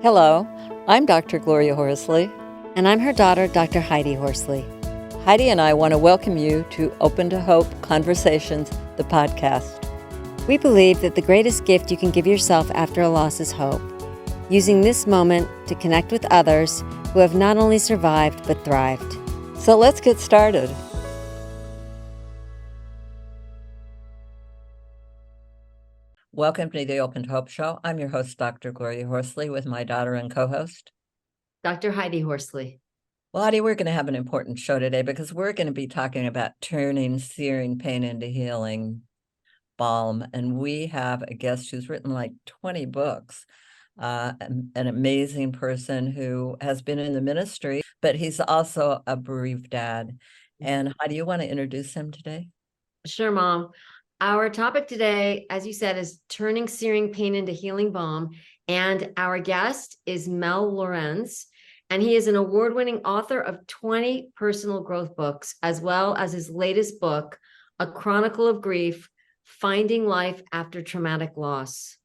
Hello, I'm Dr. Gloria Horsley. And I'm her daughter, Dr. Heidi Horsley. Heidi and I want to welcome you to Open to Hope Conversations, the podcast. We believe that the greatest gift you can give yourself after a loss is hope, using this moment to connect with others who have not only survived but thrived. So let's get started. Welcome to the Open to Hope Show. I'm your host, Dr. Gloria Horsley, with my daughter and co-host, Dr. Heidi Horsley. Well, Heidi, we're going to have an important show today because we're going to be talking about turning searing pain into healing, Balm. And we have a guest who's written like 20 books, an amazing person who has been in the ministry, but he's also a bereaved dad. And how do you want to introduce him today? Sure, Mom. Our topic today, as you said, is turning searing pain into healing balm. And our guest is Mel Lawrenz. And he is an award-winning author of 20 personal growth books, as well as his latest book, A Chronicle of Grief, Finding Life After Traumatic Loss.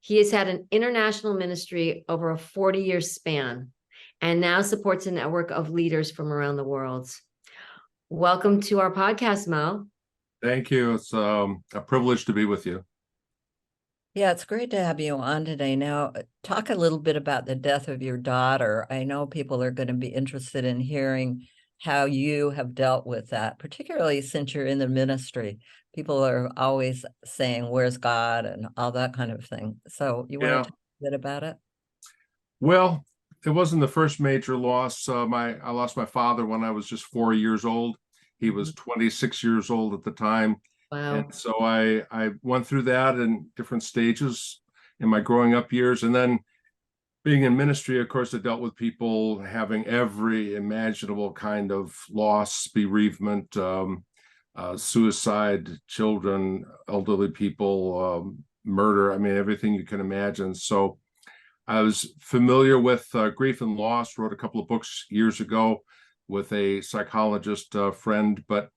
He has had an international ministry over a 40-year span and now supports a network of leaders from around the world. Welcome to our podcast, Mel. Thank you. It's a privilege to be with you. Yeah, it's great to have you on today. Now, talk a little bit about the death of your daughter. I know people are going to be interested in hearing how you have dealt with that, particularly since you're in the ministry. People are always saying, "Where's God?" and all that kind of thing. So you want to talk a bit about it? Well, it wasn't the first major loss. I lost my father when I was just 4 years old. He was 26 years old at the time. Wow. And so I went through that in different stages in my growing up years. And then being in ministry, of course, I dealt with people having every imaginable kind of loss, bereavement, suicide, children, elderly people, murder. I mean, everything you can imagine. So I was familiar with grief and loss, wrote a couple of books years ago with a psychologist friend. But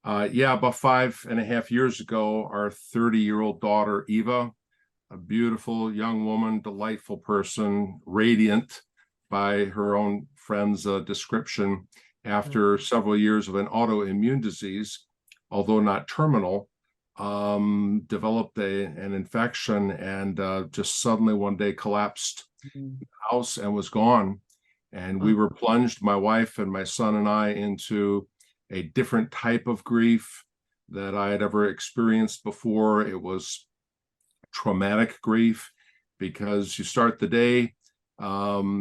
about 5.5 years ago, our 30-year-old daughter, Evia, a beautiful young woman, delightful person, radiant by her own friend's description, after several years of an autoimmune disease, although not terminal, developed an infection and just suddenly one day collapsed in the house and was gone. And we were plunged, my wife and my son and I, into a different type of grief that I had ever experienced before. It was traumatic grief because you start the day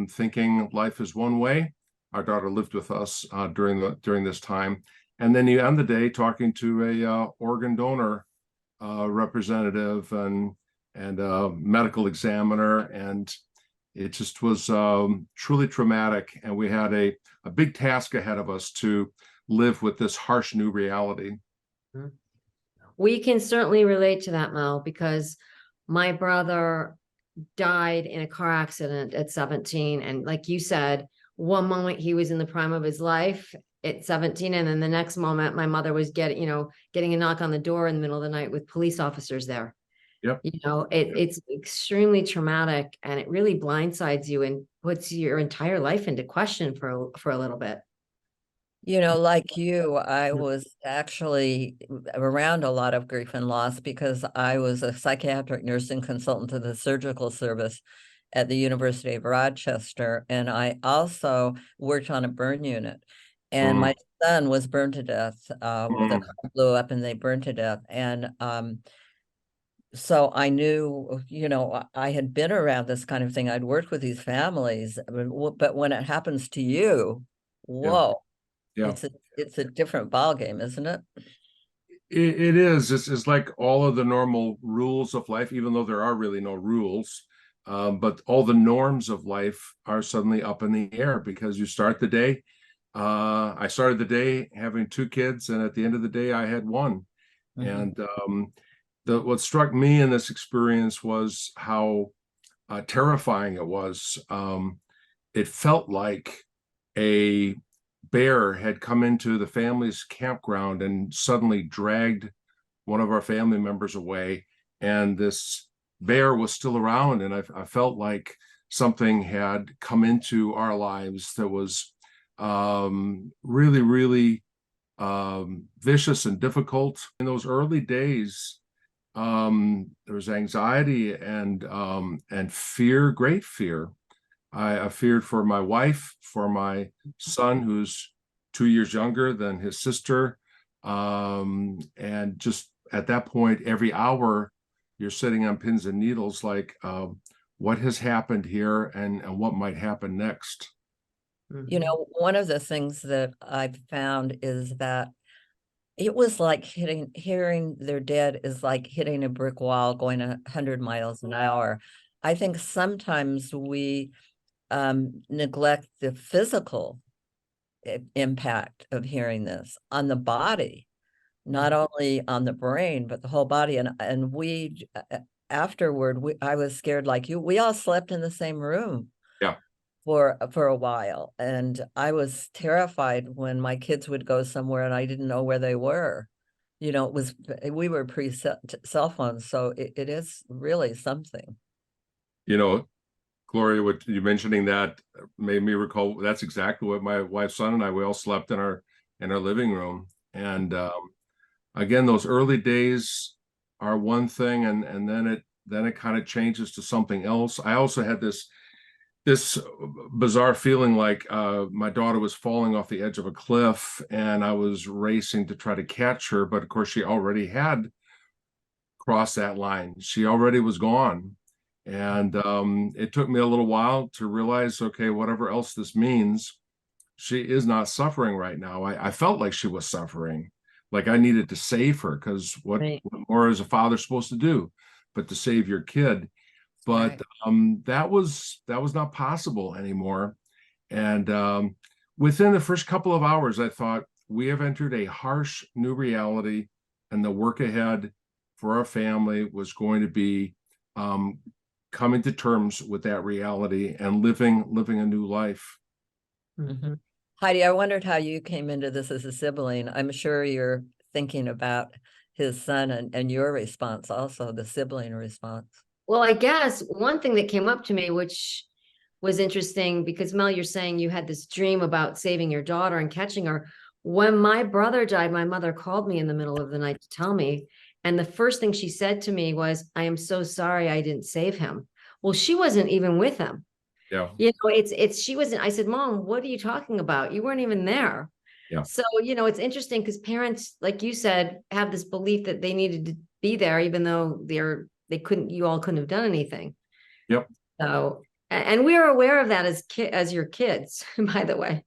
thinking life is one way. Our daughter lived with us during this time. And then you end the day talking to a organ donor representative and a medical examiner, and it just was truly traumatic. And we had a big task ahead of us to live with this harsh new reality. We can certainly relate to that, Mel, because my brother died in a car accident at 17. And like you said, one moment he was in the prime of his life at 17. And then the next moment, my mother was getting a knock on the door in the middle of the night with police officers there. Yep. It's extremely traumatic, and it really blindsides you and puts your entire life into question for a little bit. Like you, I was actually around a lot of grief and loss because I was a psychiatric nursing consultant to the surgical service at the University of Rochester. And I also worked on a burn unit. And my son was burned to death with a car blew up and they burned to death. And so I knew, I had been around this kind of thing. I'd worked with these families, but when it happens to you, whoa. Yeah. It's a different ballgame, isn't it? It is. It's like all of the normal rules of life, even though there are really no rules. But all the norms of life are suddenly up in the air because you start the day. I started the day having 2 kids, and at the end of the day, I had one. And what struck me in this experience was how terrifying it was. It felt like a bear had come into the family's campground and suddenly dragged one of our family members away, and this bear was still around, and I felt like something had come into our lives that was really, really vicious and difficult. In those early days, there was anxiety and fear, great fear. I feared for my wife, for my son, who's 2 years younger than his sister. And just at that point, every hour, you're sitting on pins and needles, like, what has happened here and what might happen next? You know, one of the things that I've found is that it was like hearing they're dead is like hitting a brick wall going 100 miles an hour. I think sometimes we neglect the physical impact of hearing this on the body, not only on the brain, but the whole body. And we, afterward, I was scared like you. We all slept in the same room. Yeah. For a while, and I was terrified when my kids would go somewhere and I didn't know where they were. You know, we were pre-cell phones, so it is really something. You know, Gloria, what you mentioning that made me recall, that's exactly what my wife's son and I, we all slept in our living room. And again, those early days are one thing, and then it kind of changes to something else. I also had this bizarre feeling like my daughter was falling off the edge of a cliff, and I was racing to try to catch her, but of course she already had crossed that line. She already was gone. And it took me a little while to realize, okay, whatever else this means, she is not suffering right now. I felt like she was suffering, like I needed to save her, because what more is a father supposed to do but to save your kid? But that was not possible anymore. And within the first couple of hours, I thought, we have entered a harsh new reality, and the work ahead for our family was going to be coming to terms with that reality and living a new life. Mm-hmm. Heidi, I wondered how you came into this as a sibling. I'm sure you're thinking about his son and your response also, the sibling response. Well, I guess one thing that came up to me, which was interesting, because Mel, you're saying you had this dream about saving your daughter and catching her. When my brother died, my mother called me in the middle of the night to tell me. And the first thing she said to me was, "I am so sorry I didn't save him." Well, she wasn't even with him. Yeah. You know, she wasn't. I said, "Mom, what are you talking about? You weren't even there." Yeah. So, you know, it's interesting because parents, like you said, have this belief that they needed to be there, even though you all couldn't have done anything. Yep. So, and we're aware of that as your kids, by the way.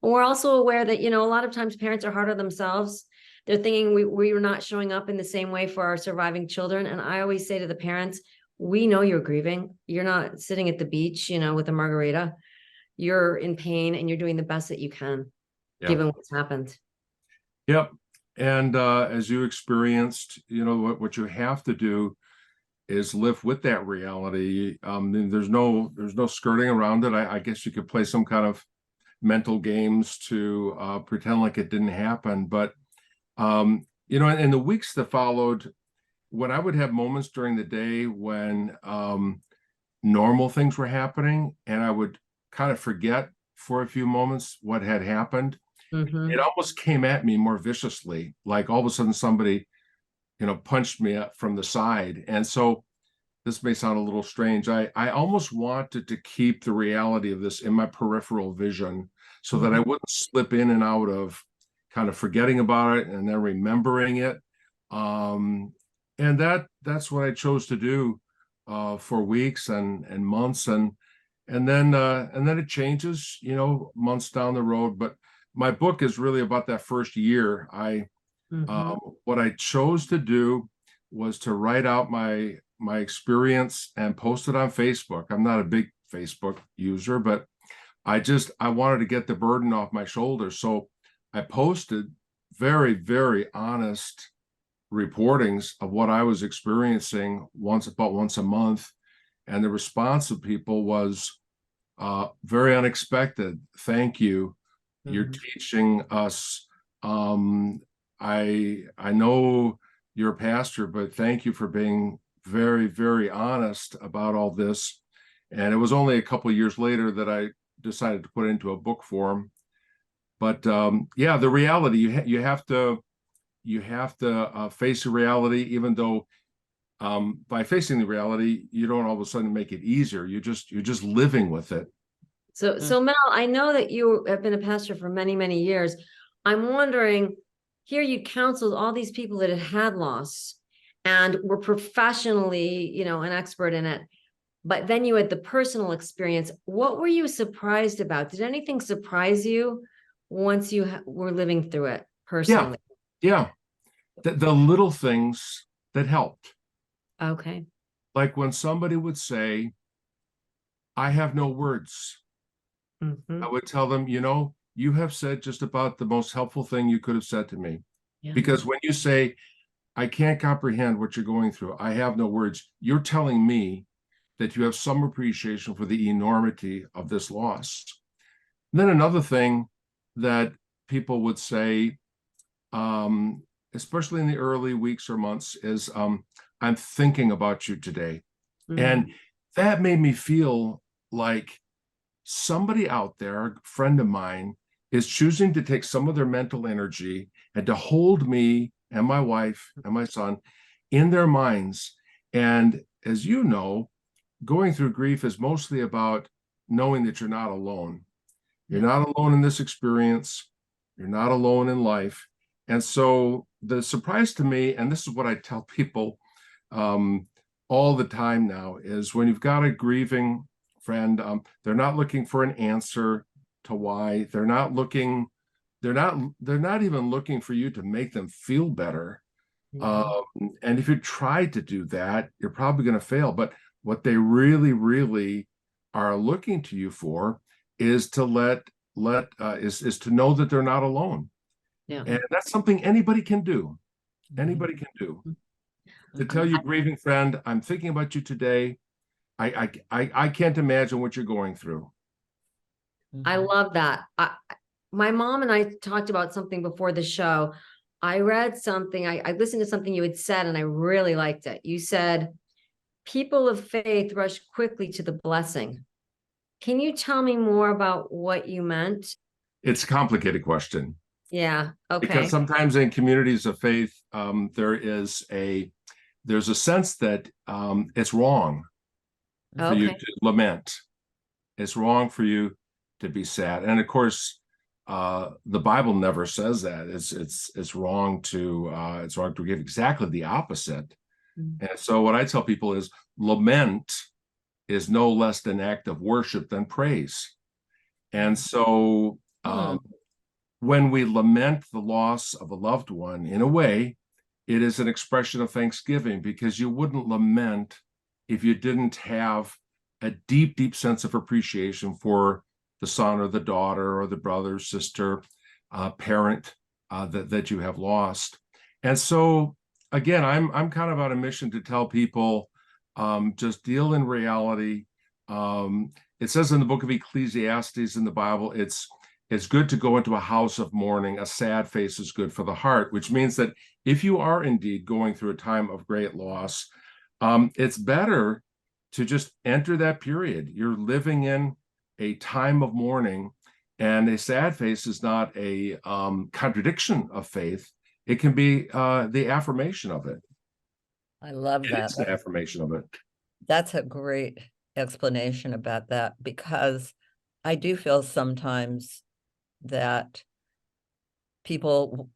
We're also aware that, you know, a lot of times parents are hard on themselves. They're thinking we are not showing up in the same way for our surviving children. And I always say to the parents, we know you're grieving. You're not sitting at the beach, you know, with a margarita. You're in pain and you're doing the best that you can, given what's happened. Yep. And as you experienced, you know, what you have to do is live with that reality. There's no skirting around it. I guess you could play some kind of mental games to pretend like it didn't happen. But, you know, in the weeks that followed, when I would have moments during the day when normal things were happening, and I would kind of forget for a few moments what had happened, it almost came at me more viciously, like all of a sudden somebody, you know, punched me up from the side. And so this may sound a little strange. I almost wanted to keep the reality of this in my peripheral vision so that I wouldn't slip in and out of kind of forgetting about it and then remembering it. And that's what I chose to do for weeks and months. And then it changes, you know, months down the road. But my book is really about that first year. What I chose to do was to write out my experience and post it on Facebook. I'm not a big Facebook user, but I wanted to get the burden off my shoulders. So I posted very, very honest reportings of what I was experiencing about once a month. And the response of people was very unexpected. Thank you. You're teaching us. I know you're a pastor, but thank you for being very, very honest about all this. And it was only a couple of years later that I decided to put it into a book form. But yeah, the reality, you have to face the reality, even though by facing the reality, you don't all of a sudden make it easier. You're just living with it. So Mel, I know that you have been a pastor for many, many years. I'm wondering, here you counseled all these people that had loss and were professionally, an expert in it. But then you had the personal experience. What were you surprised about? Did anything surprise you once you were living through it personally? Yeah. The little things that helped. Okay. Like when somebody would say, I have no words. Mm-hmm. I would tell them, you have said just about the most helpful thing you could have said to me. Yeah. Because when you say, I can't comprehend what you're going through, I have no words, you're telling me that you have some appreciation for the enormity of this loss. And then another thing that people would say, especially in the early weeks or months, is I'm thinking about you today. Mm-hmm. And that made me feel like somebody out there, a friend of mine, is choosing to take some of their mental energy and to hold me and my wife and my son in their minds. And as you know, going through grief is mostly about knowing that you're not alone. You're not alone in this experience. You're not alone in life. And so the surprise to me, and this is what I tell people all the time now, is when you've got a grieving friend, they're not looking for an answer to why. They're not even looking for you to make them feel better. And if you try to do that, you're probably going to fail. But what they really, really are looking to you for is to is to know that they're not alone. Yeah. And that's something anybody can do. Anybody can do. To tell your grieving friend, I'm thinking about you today. I can't imagine what you're going through. I love that. My mom and I talked about something before the show. I read something, I listened to something you had said, and I really liked it. You said, people of faith rush quickly to the blessing. Can you tell me more about what you meant? It's a complicated question. Yeah. Okay. Because sometimes in communities of faith, there's a sense that it's wrong for you to lament. It's wrong for you to be sad. And of course, the Bible never says that. It's wrong to give exactly the opposite. And so what I tell people is lament is no less an act of worship than praise. And so when we lament the loss of a loved one, in a way, it is an expression of thanksgiving, because you wouldn't lament if you didn't have a deep, deep sense of appreciation for the son or the daughter or the brother, sister, parent that you have lost. And so, again, I'm kind of on a mission to tell people, just deal in reality. It says in the book of Ecclesiastes in the Bible, it's good to go into a house of mourning. A sad face is good for the heart, which means that if you are indeed going through a time of great loss, it's better to just enter that period. You're living in a time of mourning, and a sad face is not a contradiction of faith. It can be the affirmation of it. I love that. It's the affirmation of it. That's a great explanation about that, because I do feel sometimes that people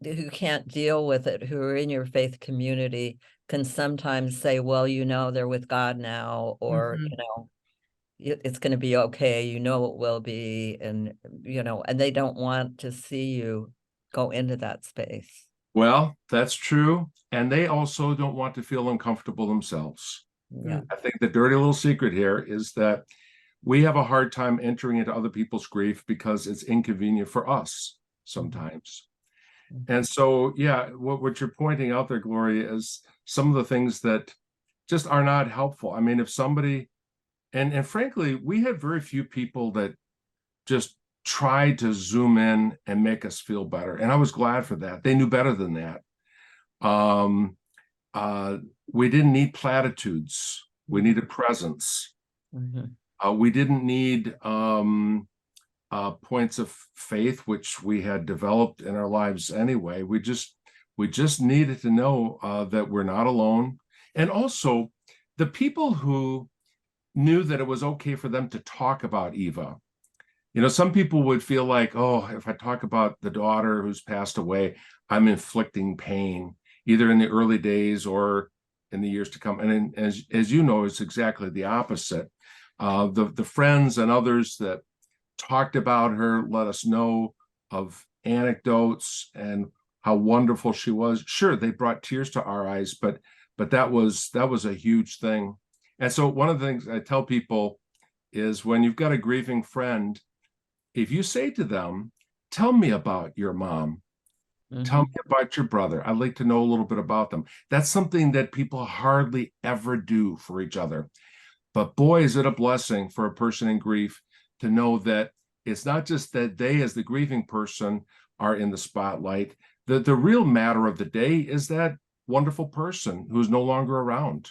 who can't deal with it, who are in your faith community, can sometimes say, well, they're with God now, or, it's going to be okay. It will be. And, and they don't want to see you go into that space. Well, that's true. And they also don't want to feel uncomfortable themselves. Yeah. I think the dirty little secret here is that we have a hard time entering into other people's grief because it's inconvenient for us sometimes. And so, yeah, what you're pointing out there, Gloria, is some of the things that just are not helpful. I mean, if somebody, and frankly, we had very few people that just tried to zoom in and make us feel better. And I was glad for that. They knew better than that. We didn't need platitudes. We needed presence. Mhm. We didn't need points of faith, which we had developed in our lives anyway. We just needed to know that we're not alone. And also, the people who knew that it was okay for them to talk about Eva. Some people would feel like, oh, if I talk about the daughter who's passed away, I'm inflicting pain, either in the early days or in the years to come. And as you know, it's exactly the opposite. The friends and others that talked about her let us know of anecdotes and how wonderful she was. Sure, they brought tears to our eyes, but that was a huge thing. And so one of the things I tell people is, when you've got a grieving friend, if you say to them, tell me about your mom, tell me about your brother, I'd like to know a little bit about them. That's something that people hardly ever do for each other. But boy, is it a blessing for a person in grief to know that it's not just that they, as the grieving person, are in the spotlight. The real matter of the day is that wonderful person who's no longer around.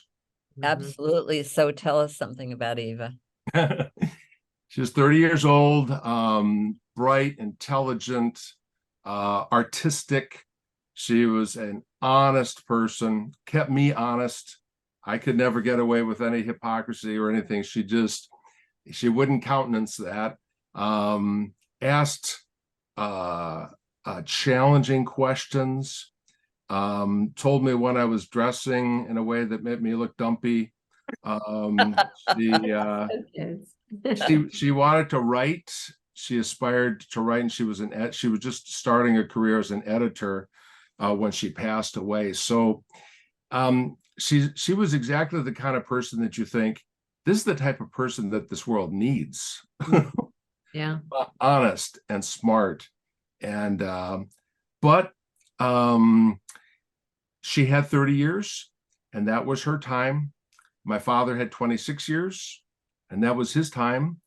Absolutely. So tell us something about Eva. She was 30 years old, bright, intelligent, artistic. She was an honest person, kept me honest. I could never get away with any hypocrisy or anything. She wouldn't countenance that. Asked challenging questions, told me when I was dressing in a way that made me look dumpy. She wanted to write. She aspired to write, and she was just starting a career as an editor when she passed away. So she was exactly the kind of person that you think, this is the type of person that this world needs. Yeah. Honest and smart. And but she had 30 years, and that was her time. My father had 26 years, and that was his time.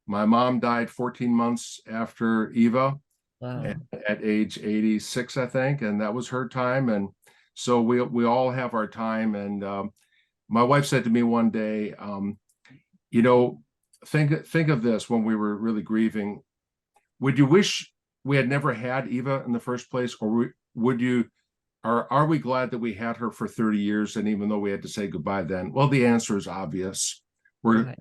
My mom died 14 months after Eva. Wow. At age 86, I think, and that was her time. And so we all have our time. And my wife said to me one day, think of this: when we were really grieving, would you wish we had never had Eva in the first place, or are we glad that we had her for 30 years, and even though we had to say goodbye then? Well, the answer is obvious. We're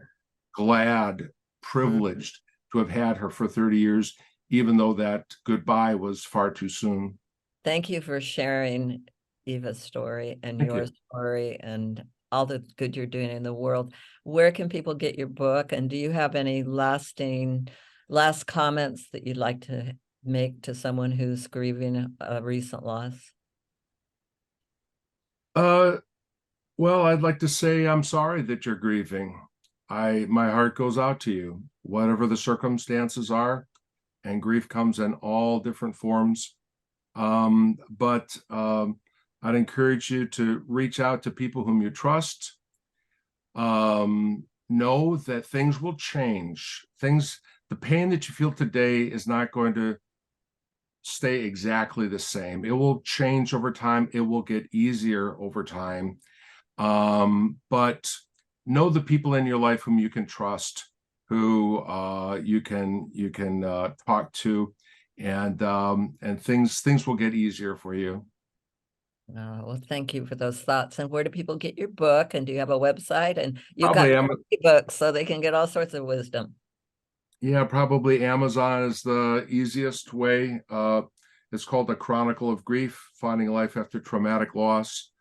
glad, privileged to have had her for 30 years, even though that goodbye was far too soon. Thank you for sharing Eva's story and your story and all the good you're doing in the world. Where can people get your book? And do you have any last comments that you'd like to make to someone who's grieving a recent loss? Well, I'd like to say I'm sorry that you're grieving. My heart goes out to you, whatever the circumstances are, and grief comes in all different forms. But I'd encourage you to reach out to people whom you trust. Know that things will change. The pain that you feel today is not going to stay exactly the same. It will change over time. It will get easier over time. But know the people in your life whom you can trust, who you can talk to, and things will get easier for you. Well, thank you for those thoughts. And where do people get your book? And do you have a website? And you've Probably got books, so they can get all sorts of wisdom. Yeah, probably Amazon is the easiest way. It's called The Chronicle of Grief: Finding Life After Traumatic Loss.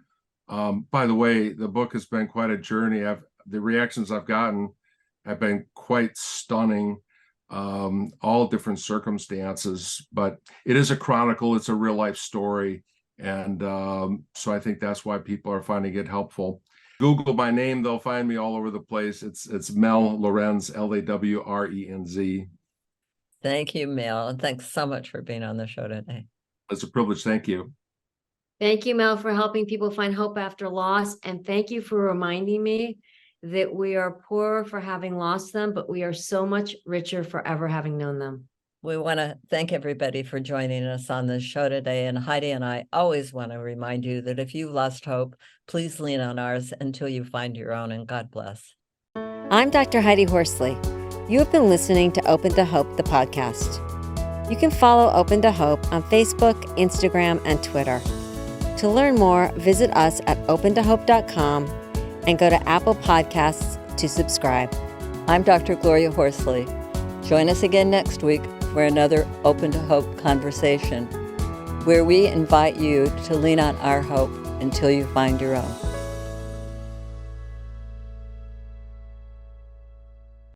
By the way, the book has been quite a journey. The reactions I've gotten have been quite stunning. All different circumstances, but it is a chronicle. It's a real life story. And so I think that's why people are finding it helpful. Google my name, they'll find me all over the place. It's Mel Lawrenz, Lawrenz. Thank you, Mel. And thanks so much for being on the show today. It's a privilege. Thank you. Thank you, Mel, for helping people find hope after loss. And thank you for reminding me that we are poor for having lost them, but we are so much richer for ever having known them. We want to thank everybody for joining us on this show today. And Heidi and I always want to remind you that if you've lost hope, please lean on ours until you find your own, and God bless. I'm Dr. Heidi Horsley. You have been listening to Open to Hope, the podcast. You can follow Open to Hope on Facebook, Instagram, and Twitter. To learn more, visit us at opentohope.com and go to Apple Podcasts to subscribe. I'm Dr. Gloria Horsley. Join us again next week for another Open to Hope conversation, where we invite you to lean on our hope until you find your own.